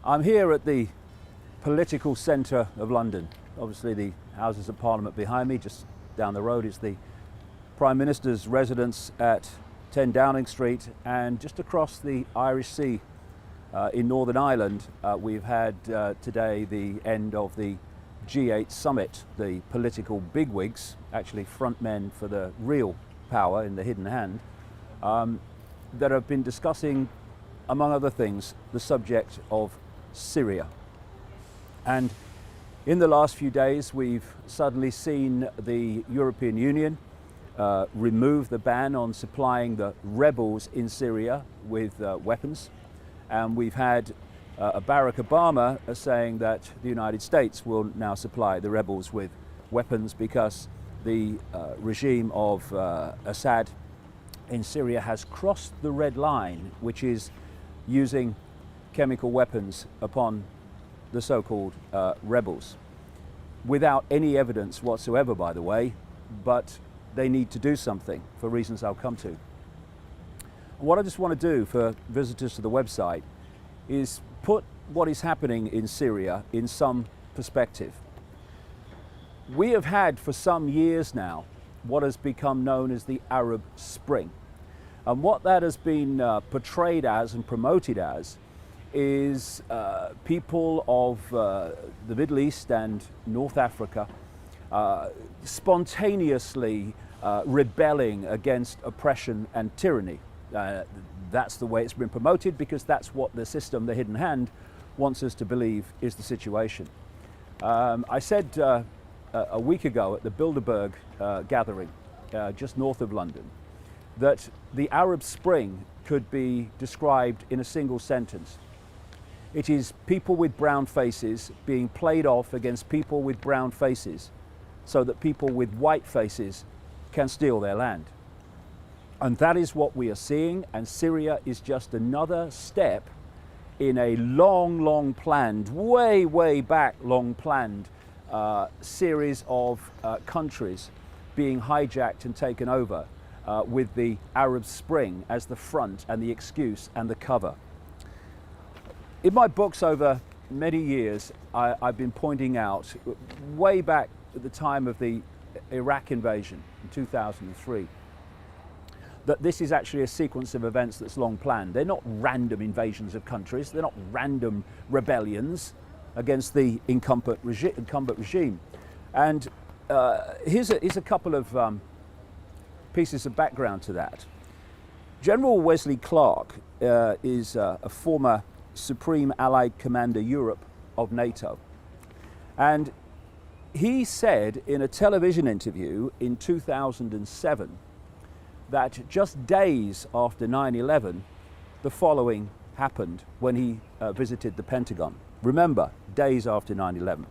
I'm here at the political centre of London. Obviously the Houses of Parliament behind me, just down the road is the Prime Minister's residence at 10 Downing Street, and just across the Irish Sea in Northern Ireland we've had today the end of the G8 summit. The political bigwigs, actually front men for the real power in the hidden hand, that have been discussing, among other things, the subject of Syria. And in the last few days we've suddenly seen the European Union remove the ban on supplying the rebels in Syria with weapons, and we've had Barack Obama saying that the United States will now supply the rebels with weapons because the regime of Assad in Syria has crossed the red line, which is using chemical weapons upon the so-called rebels, without any evidence whatsoever, by the way, but they need to do something for reasons I'll come to. What I just want to do for visitors to the website is put what is happening in Syria in some perspective. We have had for some years now what has become known as the Arab Spring. And what that has been portrayed as and promoted as is people of the Middle East and North Africa spontaneously rebelling against oppression and tyranny. That's the way it's been promoted, because that's what the system, the hidden hand, wants us to believe is the situation. I said a week ago at the Bilderberg gathering just north of London that the Arab Spring could be described in a single sentence. It is people with brown faces being played off against people with brown faces so that people with white faces can steal their land. And that is what we are seeing, and Syria is just another step in a long planned, way back long planned series of countries being hijacked and taken over with the Arab Spring as the front and the excuse and the cover. In my books over many years, I've been pointing out, way back at the time of the Iraq invasion in 2003, that this is actually a sequence of events that's long planned. They're not random invasions of countries, they're not random rebellions against the incumbent regime. And here's a couple of pieces of background to that. General Wesley Clark is a former Supreme Allied Commander Europe of NATO. And he said in a television interview in 2007 that just days after 9/11, the following happened when he visited the Pentagon. Remember, days after 9/11.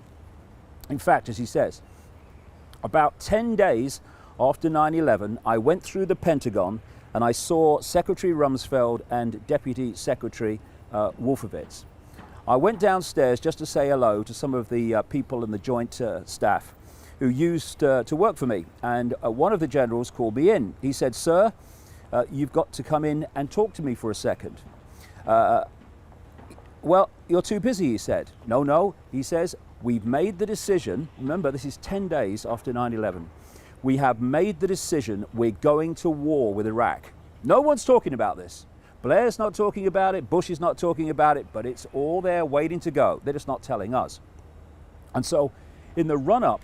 In fact, as he says, about 10 days after 9/11, I went through the Pentagon and I saw Secretary Rumsfeld and Deputy Secretary Wolfowitz. I went downstairs just to say hello to some of the people in the joint staff who used to work for me, and one of the generals called me in. He said, "Sir, you've got to come in and talk to me for a second." Well, you're too busy, he said. No, he says, we've made the decision. Remember, this is 10 days after 9/11. We have made the decision, we're going to war with Iraq. No one's talking about this. Blair's not talking about it, Bush is not talking about it, but it's all there waiting to go. They're just not telling us. And so in the run-up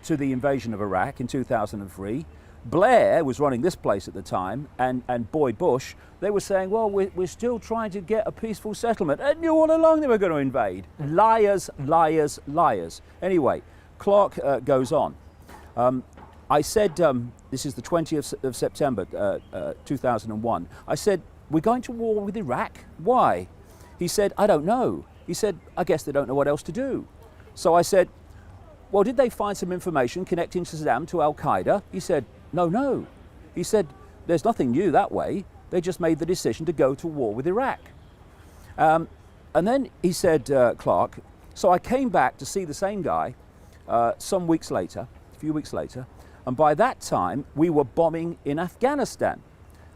to the invasion of Iraq in 2003, Blair was running this place at the time, and Boyd Bush, they were saying, well, we're still trying to get a peaceful settlement. And knew all along they were going to invade. Liars, liars, liars. Anyway, Clark goes on. I said, this is the 20th of September 2001, I said, we're going to war with Iraq? Why? He said, I don't know. He said, I guess they don't know what else to do. So I said, well, did they find some information connecting Saddam to Al-Qaeda? He said, no. He said, there's nothing new that way. They just made the decision to go to war with Iraq. And then he said, Clark, so I came back to see the same guy some weeks later, a few weeks later, and by that time we were bombing in Afghanistan.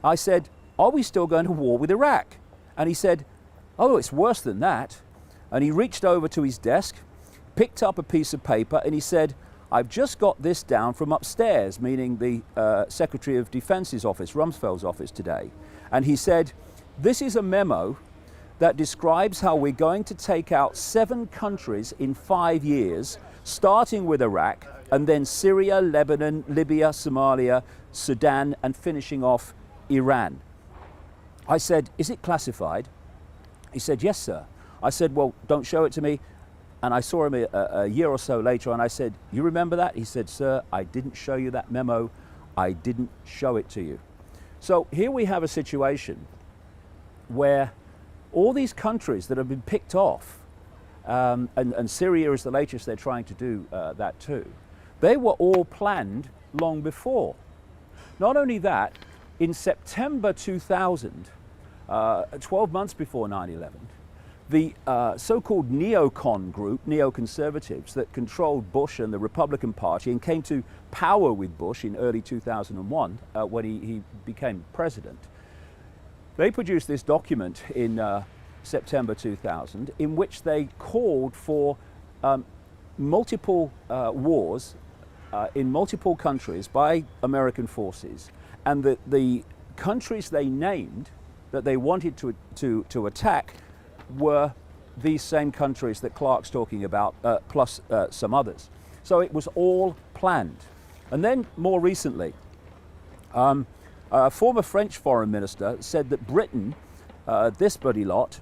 I said, are we still going to war with Iraq? And he said, Oh, it's worse than that. And he reached over to his desk, picked up a piece of paper, and he said, I've just got this down from upstairs, meaning the Secretary of Defense's office, Rumsfeld's office today. And he said, this is a memo that describes how we're going to take out 7 countries in 5 years, starting with Iraq, and then Syria, Lebanon, Libya, Somalia, Sudan, and finishing off Iran. I said, is it classified? He said, yes, sir. I said, well, don't show it to me. And I saw him a year or so later, and I said, you remember that? He said, sir, I didn't show you that memo. I didn't show it to you. So here we have a situation where all these countries that have been picked off, and Syria is the latest, they're trying to do that too, they were all planned long before. Not only that, in September 2000, 12 months before 9/11, the so-called neocon group, neoconservatives that controlled Bush and the Republican Party and came to power with Bush in early 2001 when he became president, they produced this document in September 2000 in which they called for multiple wars in multiple countries by American forces, and the countries they named that they wanted to attack were these same countries that Clark's talking about, plus some others. So it was all planned. And then more recently, a former French foreign minister said that Britain, this bloody lot,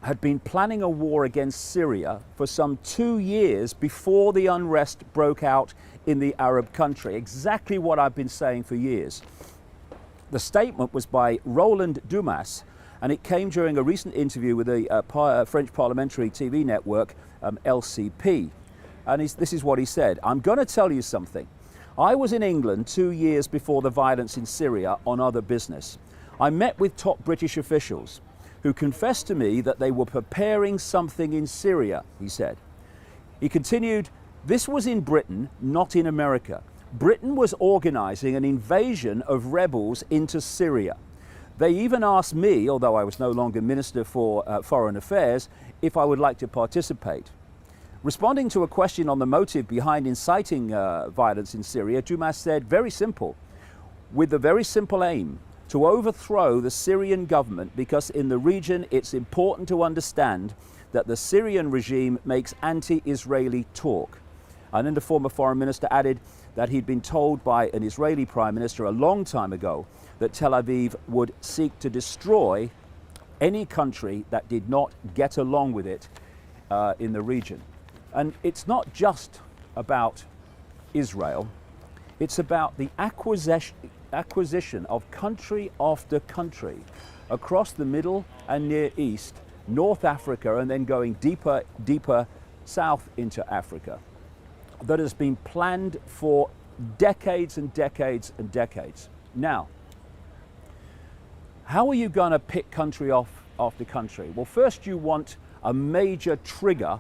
had been planning a war against Syria for some 2 years before the unrest broke out in the Arab country. Exactly what I've been saying for years. The statement was by Roland Dumas, and it came during a recent interview with the French parliamentary TV network, LCP. And this is what he said. I'm going to tell you something. I was in England 2 years before the violence in Syria on other business. I met with top British officials who confessed to me that they were preparing something in Syria, he said. He continued, this was in Britain, not in America. Britain was organizing an invasion of rebels into Syria. They even asked me, although I was no longer Minister for Foreign Affairs, if I would like to participate. Responding to a question on the motive behind inciting violence in Syria, Dumas said, very simple, with the very simple aim to overthrow the Syrian government, because in the region it's important to understand that the Syrian regime makes anti-Israeli talk. And then the former foreign minister added that he'd been told by an Israeli prime minister a long time ago that Tel Aviv would seek to destroy any country that did not get along with it in the region. And it's not just about Israel, it's about the acquisition of country after country across the Middle and Near East, North Africa, and then going deeper south into Africa, that has been planned for decades and decades and decades. Now, how are you going to pick country after country? Well, first you want a major trigger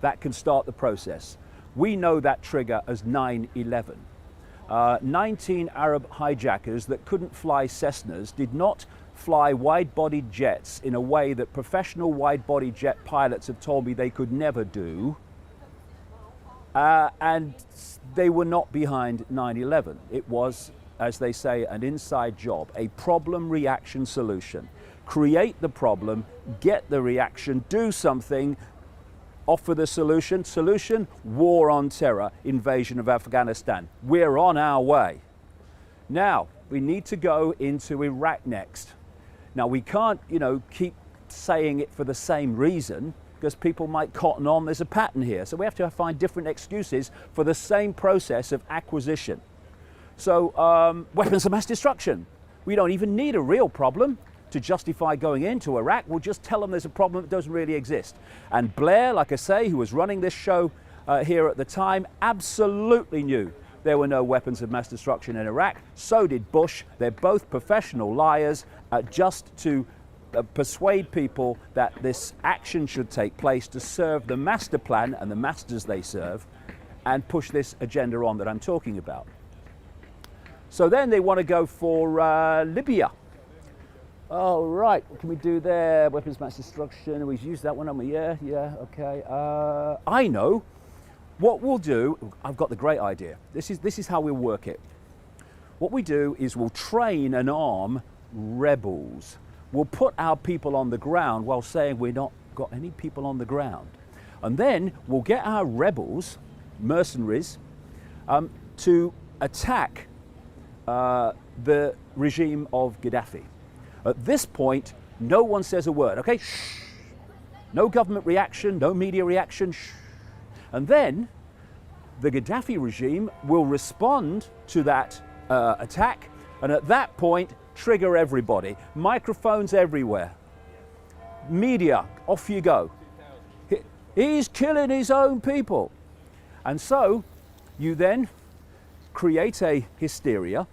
that can start the process. We know that trigger as 9/11. 19 Arab hijackers that couldn't fly Cessnas did not fly wide-bodied jets in a way that professional wide-body jet pilots have told me they could never do. And they were not behind 9/11. It was, as they say, an inside job, a problem reaction solution. Create the problem, get the reaction, do something, offer the solution. Solution, war on terror, invasion of Afghanistan. We're on our way. Now, we need to go into Iraq next. Now, we can't, keep saying it for the same reason, because people might cotton on there's a pattern here. So we have to find different excuses for the same process of acquisition. So weapons of mass destruction. We don't even need a real problem to justify going into Iraq. We'll just tell them there's a problem that doesn't really exist. And Blair, like I say, who was running this show here at the time, absolutely knew there were no weapons of mass destruction in Iraq. So did Bush. They're both professional liars just to persuade people that this action should take place to serve the master plan and the masters they serve and push this agenda on that I'm talking about. So then they want to go for Libya. Oh, right, what can we do there? Weapons mass destruction, we've used that one, haven't we? Yeah, okay. I know. What we'll do, I've got the great idea. This is how we'll work it. What we do is we'll train and arm rebels. We'll put our people on the ground while saying we've not got any people on the ground. And then we'll get our rebels, mercenaries, to attack the regime of Gaddafi. At this point, no one says a word, okay? Shh. No government reaction, no media reaction, shh. And then the Gaddafi regime will respond to that attack, and at that point, trigger everybody. Microphones everywhere. Media, off you go. He's killing his own people. And so you then create a hysteria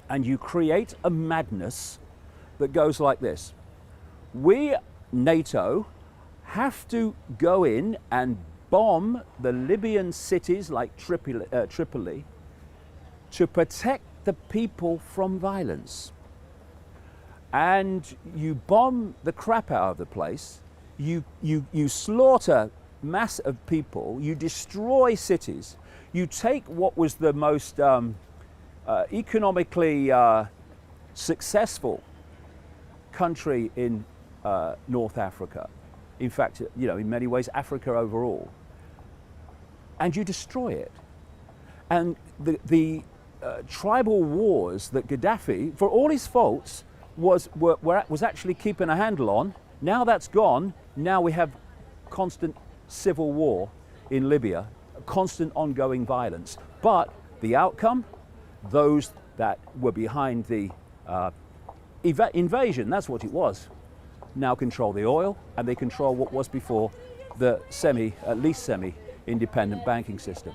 and you create a madness that goes like this. We, NATO, have to go in and bomb the Libyan cities like Tripoli to protect the people from violence. And you bomb the crap out of the place, you slaughter mass of people, you destroy cities, you take what was the most economically successful country in North Africa, in fact, in many ways Africa overall, and you destroy it. And the tribal wars that Gaddafi, for all his faults, was actually keeping a handle on, now that's gone. Now we have constant civil war in Libya, constant ongoing violence. But the outcome, those that were behind the invasion, that's what it was, now control the oil, and they control what was before the at least semi-independent banking system.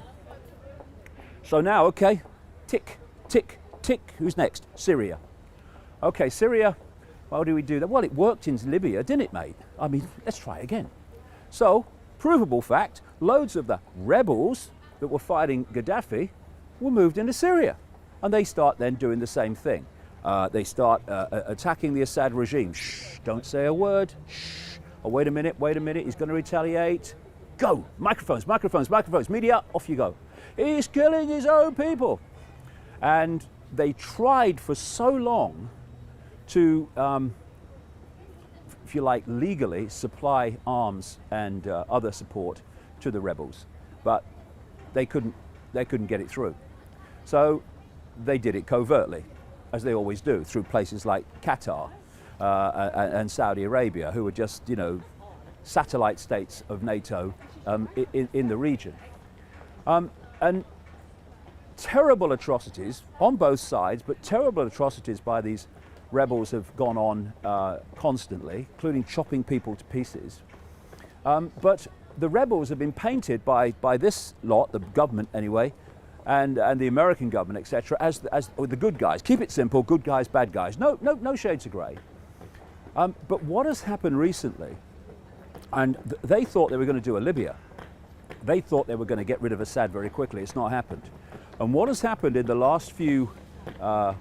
So now, okay, tick, tick, tick, who's next? Syria. Okay, Syria, how do we do that? Well, it worked in Libya, didn't it, mate? I mean, let's try it again. So, provable fact, loads of the rebels that were fighting Gaddafi were moved into Syria. And they start then doing the same thing. They start attacking the Assad regime. Shh, don't say a word. Shh. Oh, wait a minute, he's going to retaliate. Go, microphones, media, off you go. He's killing his own people. And they tried for so long to, if you like, legally supply arms and other support to the rebels, but they couldn't get it through. So they did it covertly, as they always do, through places like Qatar and Saudi Arabia, who were just, satellite states of NATO in the region. And terrible atrocities on both sides, but terrible atrocities by these rebels have gone on constantly, including chopping people to pieces. But the rebels have been painted by this lot, the government anyway, and the American government, etc., as the good guys. Keep it simple: good guys, bad guys. No shades of grey. But what has happened recently? And they thought they were going to do a Libya. They thought they were going to get rid of Assad very quickly. It's not happened. And what has happened in the last few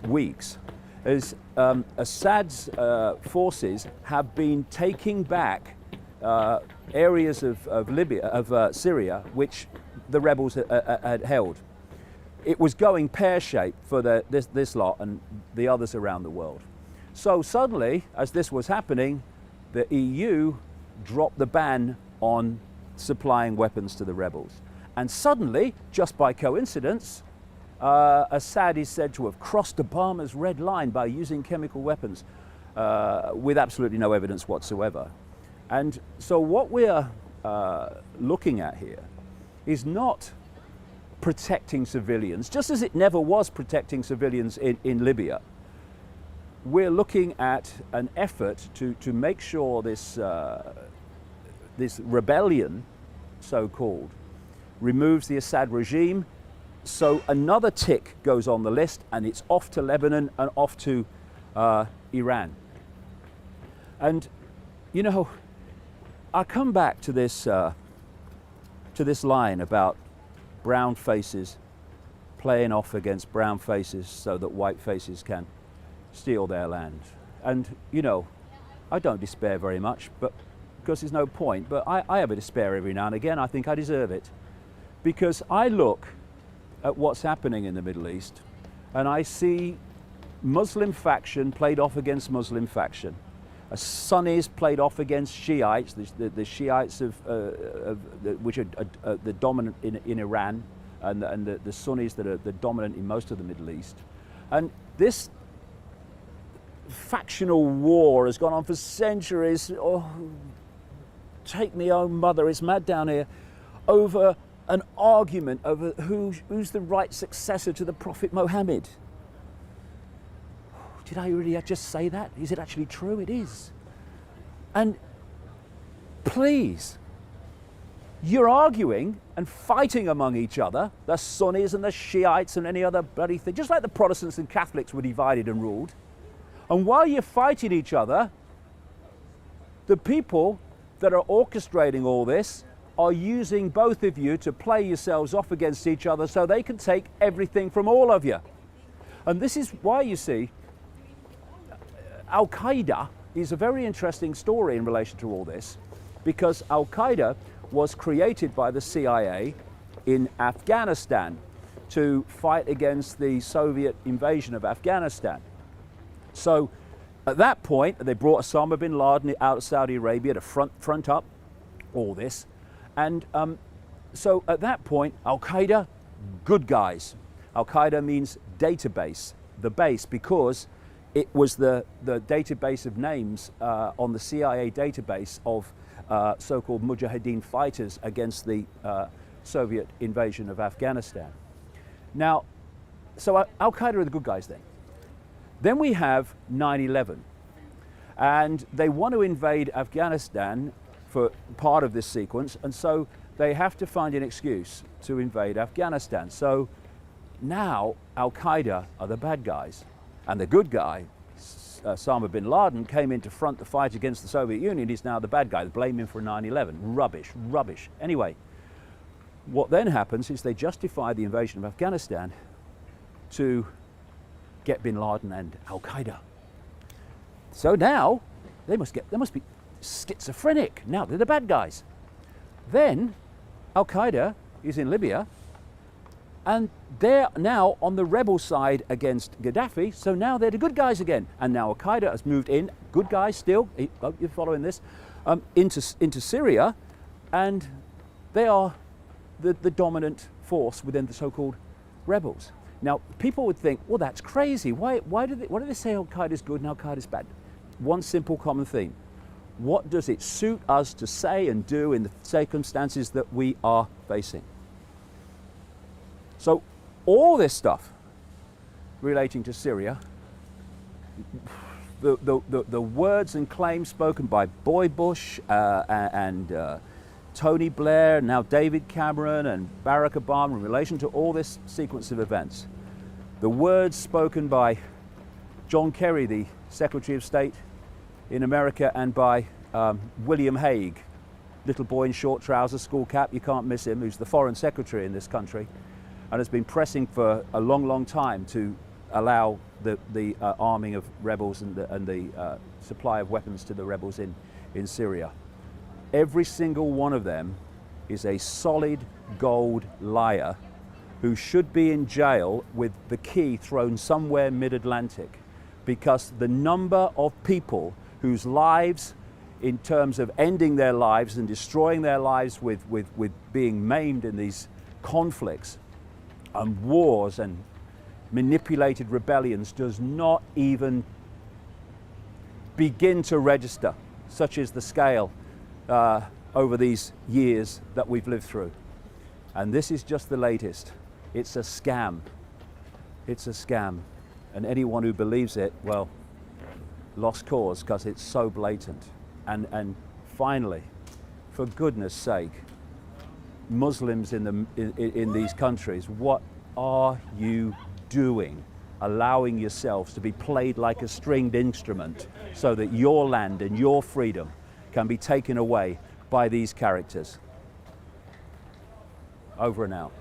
weeks is Assad's forces have been taking back areas of Syria, which the rebels had held. It was going pear-shaped for this lot and the others around the world. So suddenly, as this was happening, the EU dropped the ban on supplying weapons to the rebels. And suddenly, just by coincidence, Assad is said to have crossed Obama's red line by using chemical weapons with absolutely no evidence whatsoever. And so what we're looking at here is not protecting civilians, just as it never was protecting civilians in Libya. We're looking at an effort to make sure this rebellion, so-called, removes the Assad regime, so another tick goes on the list, and it's off to Lebanon and off to Iran. And I come back to this line about brown faces playing off against brown faces so that white faces can steal their land. And, you know, I don't despair very much, but because there's no point, but I have a despair every now and again. I think I deserve it. Because I look at what's happening in the Middle East and I see Muslim faction played off against Muslim faction. Sunnis played off against Shiites, the Shiites which are the dominant in Iran, and the Sunnis that are the dominant in most of the Middle East. And this factional war has gone on for centuries. Oh, take me, oh mother, it's mad down here, over an argument over who's the right successor to the Prophet Muhammad. Did I really just say that? Is it actually true? It is. And please, you're arguing and fighting among each other, the Sunnis and the Shiites and any other bloody thing, just like the Protestants and Catholics were divided and ruled. And while you're fighting each other, the people that are orchestrating all this are using both of you to play yourselves off against each other so they can take everything from all of you. And this is why, you see, Al-Qaeda is a very interesting story in relation to all this, because Al-Qaeda was created by the CIA in Afghanistan to fight against the Soviet invasion of Afghanistan. So at that point, they brought Osama bin Laden out of Saudi Arabia to front up all this. And so at that point, Al-Qaeda, good guys. Al-Qaeda means database, the base, because it was the database of names on the CIA database of so-called Mujahideen fighters against the Soviet invasion of Afghanistan. Now, so Al-Qaeda are the good guys then. Then we have 9/11, and they want to invade Afghanistan for part of this sequence, and so they have to find an excuse to invade Afghanistan. So now Al-Qaeda are the bad guys, and the good guy, Osama bin Laden, came in to front the fight against the Soviet Union. He's now the bad guy. They blame him for 9/11. Rubbish, rubbish. Anyway, what then happens is they justify the invasion of Afghanistan to get bin Laden and Al-Qaeda. So now they must be schizophrenic. Now they're the bad guys. Then Al-Qaeda is in Libya, and they're now on the rebel side against Gaddafi, so now they're the good guys again. And now Al-Qaeda has moved in, good guys still, you're following this, into Syria, and they are the dominant force within the so-called rebels. Now, people would think, well, that's crazy. Why do they say Al-Qaeda is good and Al-Qaeda is bad? One simple common theme. What does it suit us to say and do in the circumstances that we are facing? So all this stuff relating to Syria, the words and claims spoken by Boy Bush and Tony Blair, now David Cameron and Barack Obama in relation to all this sequence of events, the words spoken by John Kerry, the Secretary of State in America, and by William Hague, little boy in short trousers, school cap, you can't miss him, who's the Foreign Secretary in this country, and has been pressing for a long, long time to allow the arming of rebels and the supply of weapons to the rebels in Syria. Every single one of them is a solid gold liar who should be in jail with the key thrown somewhere mid-Atlantic, because the number of people whose lives, in terms of ending their lives and destroying their lives with being maimed in these conflicts and wars and manipulated rebellions, does not even begin to register. Such is the scale over these years that we've lived through. And this is just the latest. It's a scam. It's a scam. And anyone who believes it, well, lost cause, because it's so blatant. And finally, for goodness sake, Muslims in these countries, what are you doing? Allowing yourselves to be played like a stringed instrument so that your land and your freedom can be taken away by these characters. Over and out.